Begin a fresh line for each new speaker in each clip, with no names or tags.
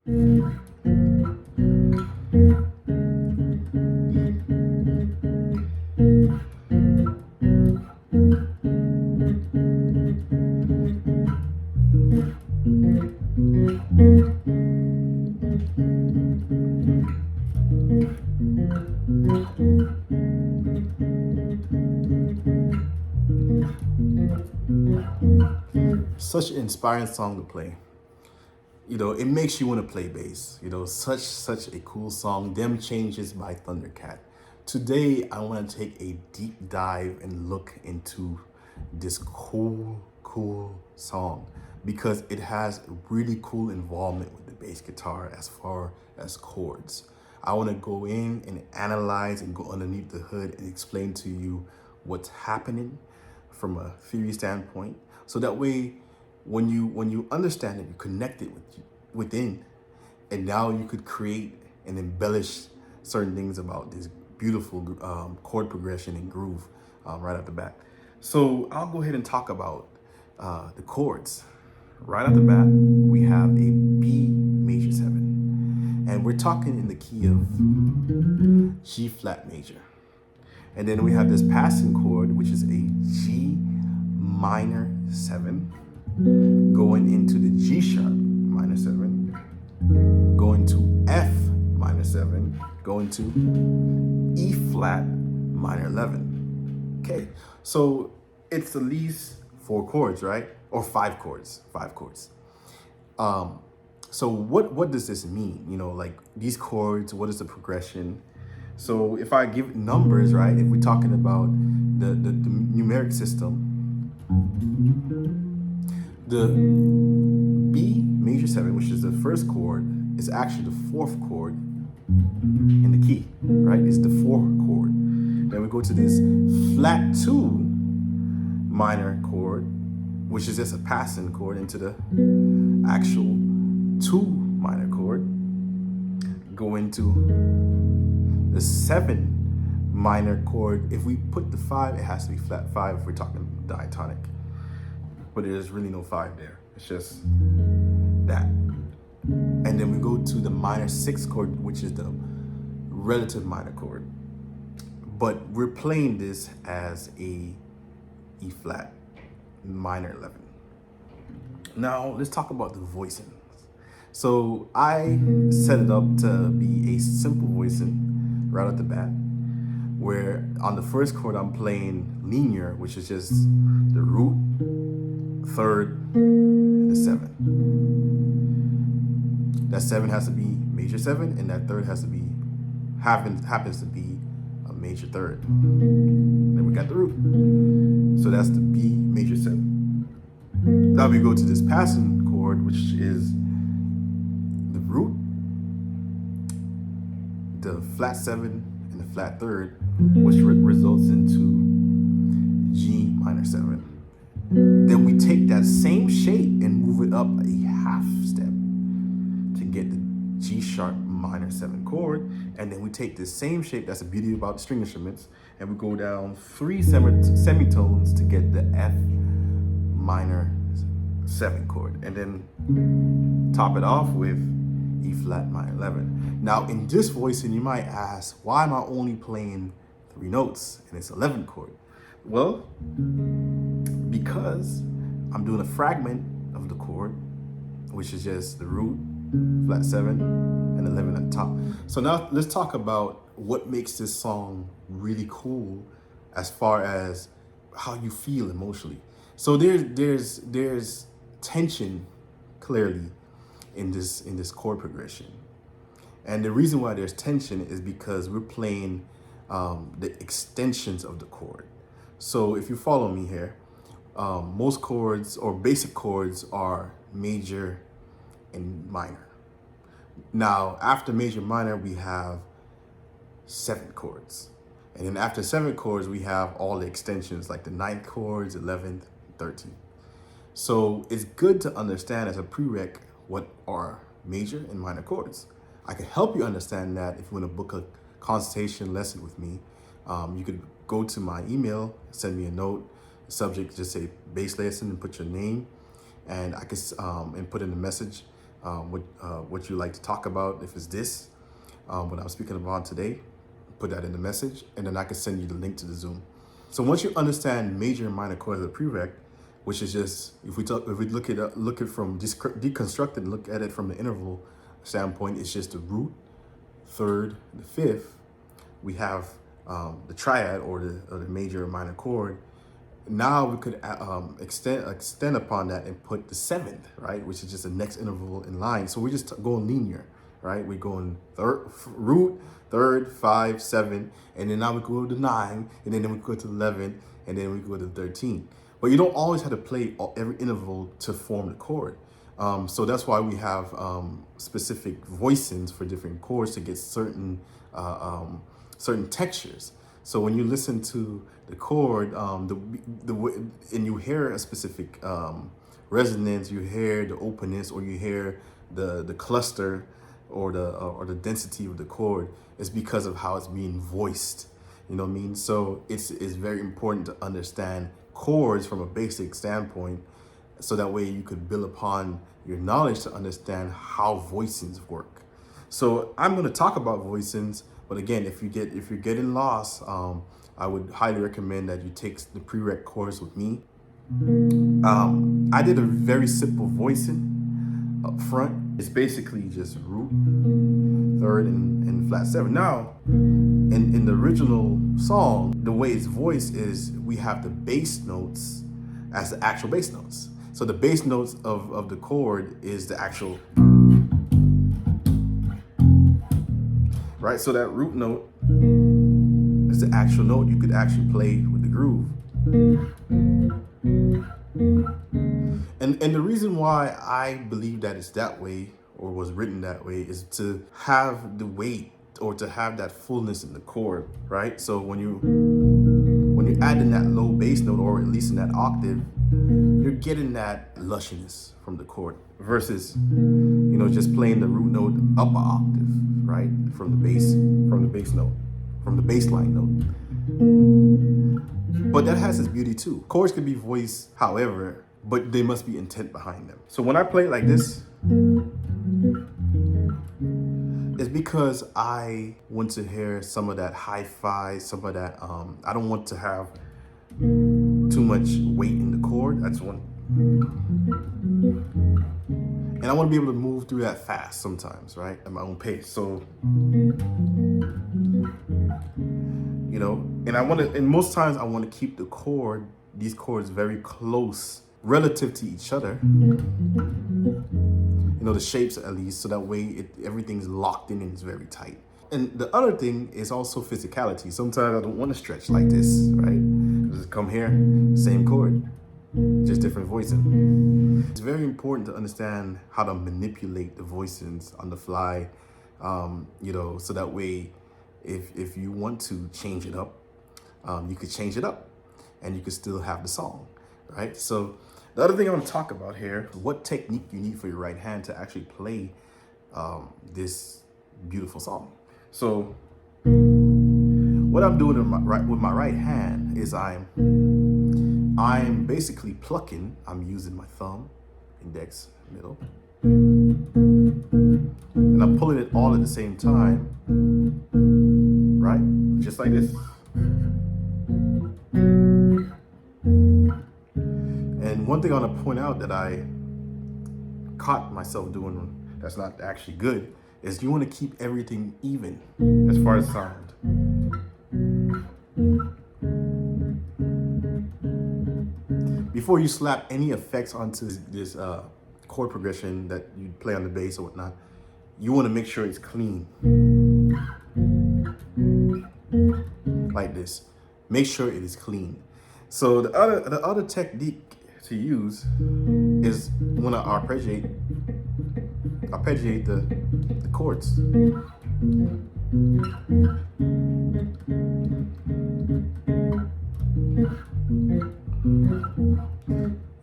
Such an inspiring song to play. It makes you want to play bass. Such a cool song. Them Changes by Thundercat. Today, I want to take a deep dive and look into this cool song because it has really cool involvement with the bass guitar as far as chords. I want to go in and analyze and go underneath the hood and explain to you what's happening from a theory standpoint. So that way, when you understand it, you connect it within, and now you could create and embellish certain things about this beautiful chord progression and groove right off the bat. So I'll go ahead and talk about the chords. Right off the bat, we have a B major 7, and we're talking in the key of G flat major. And then we have this passing chord, which is a G minor 7, going into the G sharp minor 7, going to F minor 7, going to E flat minor 11. Okay, so it's at least 4 chords, right? Or 5 chords, 5 chords. So what does this mean? Like these chords, what is the progression? So if I give numbers, right? If we're talking about the numeric system, the B major 7, which is the first chord, is actually the 4th chord in the key, right? It's the 4th chord. Then we go to this flat 2 minor chord, which is just a passing chord into the actual 2 minor chord. Go into the 7 minor chord. If we put the 5, it has to be flat 5 if we're talking diatonic. But there's really no 5 there. It's just that. And then we go to the minor 6 chord, which is the relative minor chord. But we're playing this as a E flat minor 11. Now let's talk about the voicing. So I set it up to be a simple voicing right off the bat, where on the first chord I'm playing linear, which is just the root, 3rd, and the 7. That 7 has to be major 7, and that 3rd has to be happens to be a major 3rd. Then we got the root. So that's the B major 7. Now we go to this passing chord, which is the root, the flat 7, and the flat 3rd, which results into G minor 7. Then we take that same shape and move it up a half step to get the G sharp minor 7 chord. And then we take the same shape, that's the beauty about string instruments, and we go down 3 semitones to get the F minor 7 chord. And then top it off with E flat minor 11. Now in this voicing, you might ask, why am I only playing 3 notes and it's 11 chord? Well, because I'm doing a fragment of the chord, which is just the root, flat 7, and 11 at the top. So now let's talk about what makes this song really cool as far as how you feel emotionally. So there's tension clearly in this chord progression. And the reason why there's tension is because we're playing the extensions of the chord. So if you follow me here, most chords or basic chords are major and minor. Now, after major minor, we have 7 chords. And then after 7 chords, we have all the extensions like the 9th chords, 11th, 13th. So it's good to understand as a prereq what are major and minor chords. I can help you understand that if you want to book a consultation lesson with me. You could go to my email, send me a note, subject, just say bass lesson and put your name, and I can and put in a message what you like to talk about. If it's this, what I'm speaking about today, put that in the message, and then I can send you the link to the Zoom. So once you understand major and minor chords of the prereq, which is just, if we look at it from deconstruct and look at it from the interval standpoint, it's just the root, third, the fifth. We have the triad, or the major or minor chord. Now we could extend upon that and put the seventh, right, which is just the next interval in line. So we're just going linear, right? We're going root, third, 5, 7, and then now we go to 9, and then we go to 11, and then we go to 13. But you don't always have to play every interval to form the chord. So that's why we have specific voicings for different chords to get certain textures. So when you listen to the chord, and you hear a specific resonance, you hear the openness, or you hear the cluster, or the density of the chord, is because of how it's being voiced. You know what I mean? So it's very important to understand chords from a basic standpoint, so that way you could build upon your knowledge to understand how voicings work. So I'm going to talk about voicings, but again, if you're getting lost, I would highly recommend that you take the prereq course with me. I did a very simple voicing up front. It's basically just root, third, and flat 7. Now, in the original song, the way it's voiced is we have the bass notes as the actual bass notes. So the bass notes of the chord is the actual, right? So that root note is the actual note you could actually play with the groove. And the reason why I believe that it's that way, or was written that way, is to have the weight, or to have that fullness in the chord, right? So when you add in that low bass note, or at least in that octave, you're getting that lushness from the chord, versus just playing the root note up an octave, right? From the bass note, from the bass line note. But that has its beauty too. Chords can be voiced however, but they must be intent behind them. So when I play it like this, it's because I want to hear some of that hi-fi, some of that, I don't want to have too much weight in the chord. I just want, and I want to be able to move through that fast sometimes, right? At my own pace. So, and most times I want to keep these chords very close relative to each other. The shapes at least, so that way everything's locked in and it's very tight. And the other thing is also physicality. Sometimes I don't want to stretch like this, right? Just come here, same chord, just different voicing. It's very important to understand how to manipulate the voicings on the fly, so that way if you want to change it up, you could change it up and you could still have the song, right? So the other thing I want to talk about here, what technique you need for your right hand to actually play this beautiful song. So what I'm doing with my right hand is I'm basically plucking. I'm using my thumb, index, middle, and I'm pulling it all at the same time, right? Just like this. And one thing I want to point out that I caught myself doing that's not actually good is you want to keep everything even as far as sound. Before you slap any effects onto this chord progression that you play on the bass or whatnot, you want to make sure it's clean. Like this. Make sure it is clean. So the other technique to use is when I arpeggiate the chords.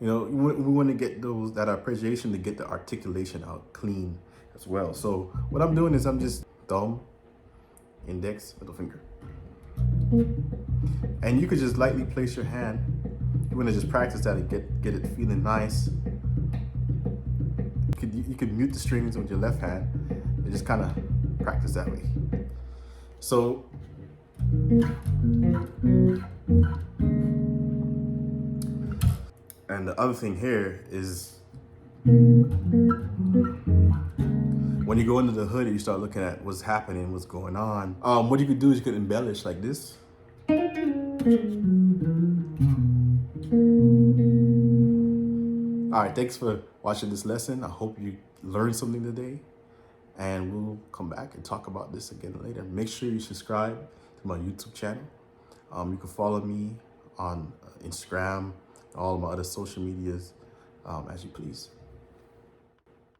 We want to get that arpeggiation to get the articulation out clean as well. So what I'm doing is I'm just thumb, index, middle finger. And you could just lightly place your hand. You want to just practice that and get it feeling nice. You could mute the strings with your left hand and just kind of practice that way. So and the other thing here is when you go into the hood and you start looking at what's happening, what's going on, what you could do is you could embellish like this. All right, thanks for watching this lesson. I hope you learned something today, and we'll come back and talk about this again later. Make sure you subscribe to my YouTube channel. You can follow me on Instagram, all of my other social medias, as you please.